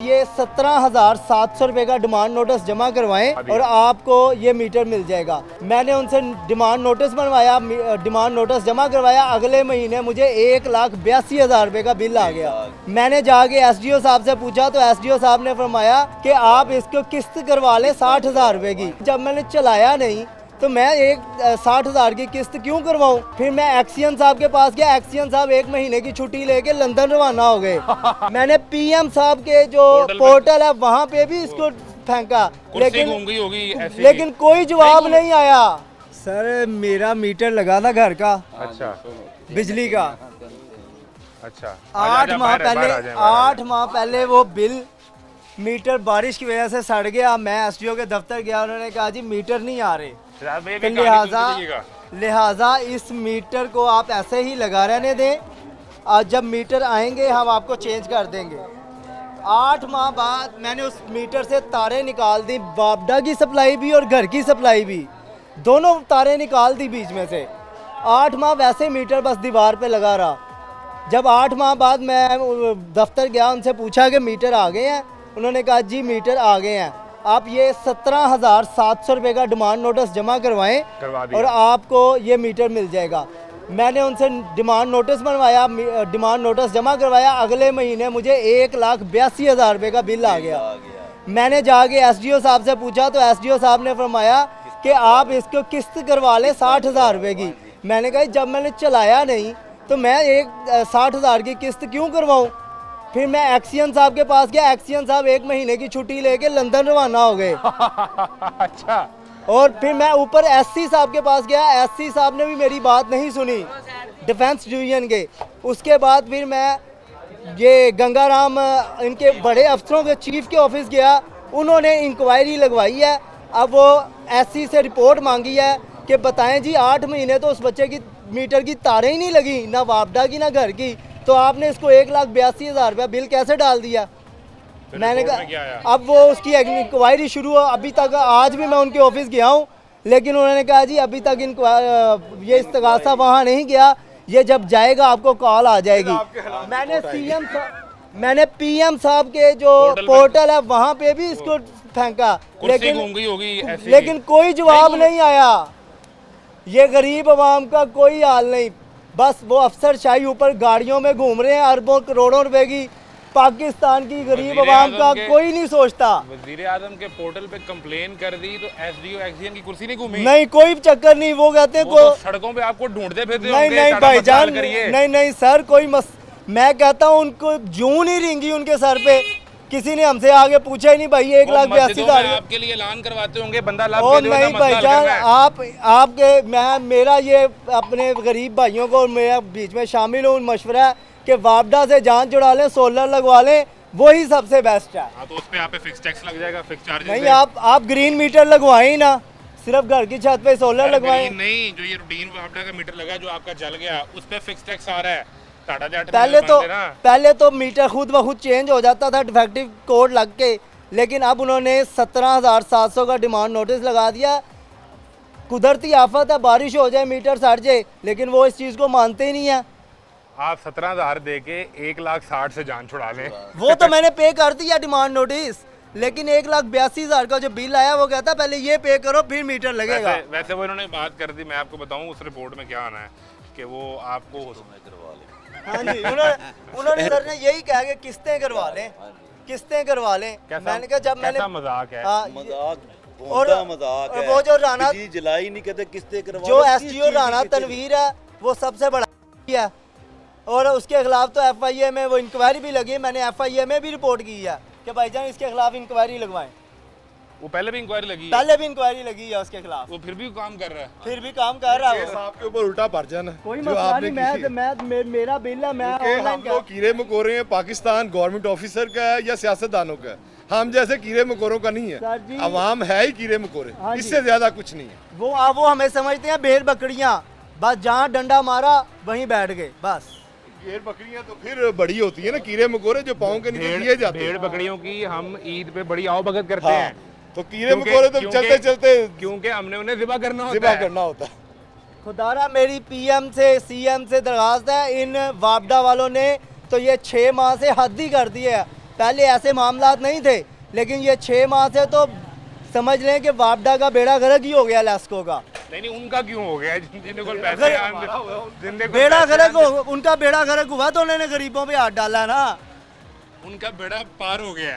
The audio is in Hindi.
ये 17,700 रुपए का डिमांड नोटिस जमा करवाएं और आपको ये मीटर मिल जाएगा। मैंने उनसे डिमांड नोटिस बनवाया, डिमांड नोटिस जमा करवाया। अगले महीने मुझे 1,82,000 रुपए का बिल आ गया। मैंने जाके एसडीओ साहब से पूछा तो एसडीओ साहब ने फरमाया कि आप इसको किस्त करवा लें 60,000 रुपए की। जब मैंने चलाया नहीं तो मैं 60,000 की किस्त क्यों करवाऊं। फिर मैं एक्सियन साहब के पास गया। एक्सियन साहब 1 महीने की छुट्टी लेके लंदन रवाना हो गए। मैंने पीएम साहब के जो पोर्टल है वहाँ पे भी इसको फेंका, लेकिन कोई जवाब नहीं आया। सर मेरा मीटर लगा था घर का, अच्छा, बिजली का। अच्छा, 8 माह पहले वो बिल मीटर बारिश की वजह से सड़ गया। मैं एसडीओ के दफ्तर गया, उन्होंने कहा जी मीटर नहीं आ रहे, तो लिहाजा इस मीटर को आप ऐसे ही लगा रहने दें और जब मीटर आएंगे हम आपको चेंज कर देंगे। 8 माह बाद मैंने उस मीटर से तारें निकाल दी, वापडा की सप्लाई भी और घर की सप्लाई भी, दोनों तारें निकाल दी बीच में से। 8 माह वैसे मीटर बस दीवार पे लगा रहा। जब 8 माह बाद मैं दफ्तर गया, उनसे पूछा कि मीटर आ गए हैं, उन्होंने कहा जी मीटर आ गए हैं। आप ये 17,700 रुपए का डिमांड नोटिस जमा करवाएं और आपको ये मीटर मिल जाएगा। मैंने उनसे डिमांड नोटिस बनवाया, डिमांड नोटिस जमा करवाया। अगले महीने मुझे 1,82,000 रुपए का बिल आ गया। मैंने जाके एसडीओ साहब से पूछा तो एसडीओ साहब ने फरमाया कि आप इसको किस्त करवा लें 60,000 रुपए की। मैंने कहा जब मैंने चलाया नहीं तो मैं 60,000 की किस्त क्यों करवाऊँ। फिर मैं एक्सियन साहब के पास गया। एक्सियन साहब 1 महीने की छुट्टी लेके लंदन रवाना हो गए। अच्छा, और फिर मैं ऊपर एससी साहब के पास गया। एससी साहब ने भी मेरी बात नहीं सुनी, डिफेंस डिवीजन के। उसके बाद फिर मैं ये गंगाराम इनके बड़े अफसरों के चीफ के ऑफिस गया, उन्होंने इंक्वायरी लगवाई है। अब वो एससी से रिपोर्ट मांगी है कि बताएं जी 8 महीने तो उस बच्चे की मीटर की तारें ही नहीं लगी, ना वापडा की ना घर की, तो आपने इसको 1,82,000 रुपया बिल कैसे डाल दिया। मैंने कहा अब वो उसकी इंक्वायरी शुरू हो। अभी तक आज भी मैं उनके ऑफिस गया हूँ, लेकिन उन्होंने कहा जी अभी तक ये इस्तगासा वहाँ नहीं गया, ये जब जाएगा आपको कॉल आ जाएगी। मैंने पीएम साहब के जो पोर्टल है वहाँ पे भी इसको फेंका, लेकिन कोई जवाब नहीं आया। ये गरीब आवाम का कोई हाल नहीं, बस वो अफसरशाही ऊपर गाड़ियों में घूम रहे हैं अरबों करोड़ों रुपए की। पाकिस्तान की गरीब आवाम का कोई नहीं सोचता। वज़ीर आज़म के पोर्टल पे कंप्लेन कर दी तो एसडीओ एक्सियन की कुर्सी नहीं घूमी? नहीं, कोई चक्कर नहीं। वो कहते हैं तो सड़कों पे आपको ढूंढते फिरते नहीं नहीं भाईजान, नहीं सर, मैं कहता हूँ उनको जूं नहीं रेंगी उनके सर पे। किसी ने हमसे आगे पूछा ही नहीं भाई 1,82,000 आपके लिए ऐलान करवाते होंगे बंदा लाभ नहीं भाईजान, आपके मेरा ये अपने गरीब भाइयों को मेरा बीच में शामिल हूँ, मशवरा है कि वापडा से जान जुड़ा लें, सोलर लगवा लें, वही सबसे बेस्ट है। तो उस पे आप पे फिक्स टैक्स लग जाएगा, फिक्स चार्जेस नहीं। आप ग्रीन मीटर लगवाएं ना, सिर्फ घर की छत पे सोलर लगवाएं। नहीं, जो ये रूटीन वापडा का मीटर लगा जो आपका जल गया उस पे फिक्स टैक्स आ रहा है। पहले तो मीटर खुद ब खुद चेंज हो जाता था डिफेक्टिव कोड लग के, लेकिन अब उन्होंने 17,700 का डिमांड नोटिस लगा दिया। कुदरती आफत है, बारिश हो जाए मीटर सड़ जाए, लेकिन वो इस चीज़ को मानते ही नहीं है। आप 17,000 दे के 1,60,000 से जान छुड़ा लें। वो तो मैंने पे कर दिया डिमांड नोटिस, लेकिन 1,82,000 का जो बिल आया वो कहता पहले ये पे करो फिर मीटर लगेगा। वैसे वो इन्होंने बात कर दी। मैं आपको बताऊं उस रिपोर्ट में क्या आना है कि वो आपको हाँ जी, उन्होंने सर ने यही कहा कि किस्तें करवा लें, किस्तें करवा लें। मैंने कहा जब मैंने मजाक है, मजाक है। वो जो राना जलाई नहीं कहते किस्तें करवा, जो एसडीओ राना तनवीर है वो सबसे बड़ा है, और उसके खिलाफ तो एफआईए में वो इंक्वायरी भी लगी। मैंने एफआईए में भी रिपोर्ट की है कि भाईजान इसके खिलाफ इंक्वायरी लगवाएं। वो पहले भी इंक्वायरी लगी है? पहले भी इंक्वायरी लगी है उसके खिलाफ। वो फिर भी काम कर रहा है, फिर भी काम कर रहा है। वो आपके ऊपर उल्टा भरजन है। कोई मसला नहीं, मैं मेरा बिल है, मैं ऑनलाइन हम लोग कीड़े मकोड़े हैं। पाकिस्तान गवर्नमेंट ऑफिसर का है या सियासतदानों का है, हम जैसे कीड़े मकोड़ों का नहीं है। अवाम है ही कीड़े मकोड़े, इससे ज्यादा कुछ नहीं है। वो हमें समझते हैं भेड़ बकरियां, बस जहाँ डंडा मारा वहीं बैठ गए बस। भेड़ बकरियां तो फिर बड़ी होती है ना, कीड़े मकोड़े जो पाँव के नीचे दिए जाते हैं। भेड़ बकरियों की हम ईद पे बड़ी आओ भगत करते हैं, तो कीड़े मकोड़े तो चलते चलते, क्योंकि हमने उन्हें ज़िबा करना होता है। खुदारा मेरी पीएम से सीएम से दरखास्त है, इन वापडा वालों ने तो ये 6 माह से हद ही कर दी है। पहले ऐसे मामलात नहीं थे, लेकिन ये 6 माह से तो समझ लें कि वापडा का बेड़ा गर्क ही हो गया लेस्को का। नहीं उनका क्यों हो गया? जिनके को पैसे बेड़ा गर्क उनका बेड़ा गर्क हुआ तो उन्होंने गरीबों पे हाथ डाला ना। उनका बेड़ा पार हो गया है।